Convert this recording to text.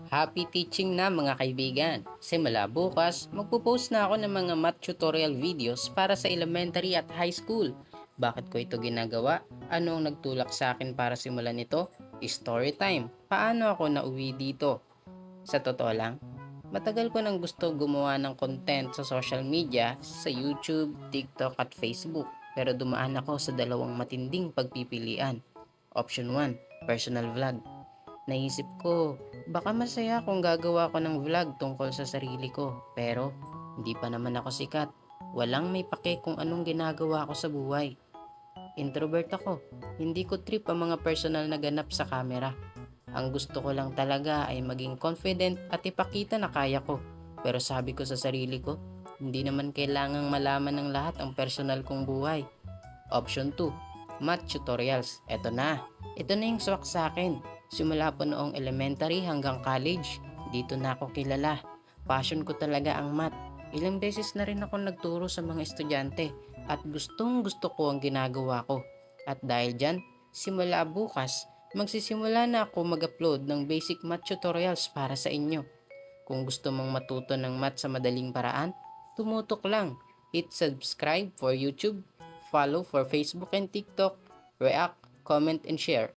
Happy teaching na mga kaibigan! Simula bukas, magpo-post na ako ng mga math tutorial videos para sa elementary at high school. Bakit ko ito ginagawa? Ano ang nagtulak sa akin para simulan ito? Story time. Paano ako nauwi dito? Sa totoo lang, matagal ko nang gusto gumawa ng content sa social media, sa YouTube, TikTok at Facebook. Pero dumaan ako sa dalawang matinding pagpipilian. Option 1, personal vlog. Naisip ko, baka masaya kung gagawa ko ng vlog tungkol sa sarili ko. Pero, hindi pa naman ako sikat. Walang may pake kung anong ginagawa ko sa buhay. Introvert ako. Hindi ko trip ang mga personal na ganap sa camera. Ang gusto ko lang talaga ay maging confident at ipakita na kaya ko. Pero sabi ko sa sarili ko, hindi naman kailangang malaman ng lahat ang personal kong buhay. Option 2, math tutorials. Ito na yung swak sa akin. Simula po noong elementary hanggang college, dito na ako kilala. Passion ko talaga ang math. Ilang beses na rin ako nagturo sa mga estudyante at gustong gusto ko ang ginagawa ko. At dahil dyan, simula bukas, magsisimula na ako mag-upload ng basic math tutorials para sa inyo. Kung gusto mong matuto ng math sa madaling paraan, tumutok lang. Hit subscribe for YouTube, follow for Facebook and TikTok, react, comment and share.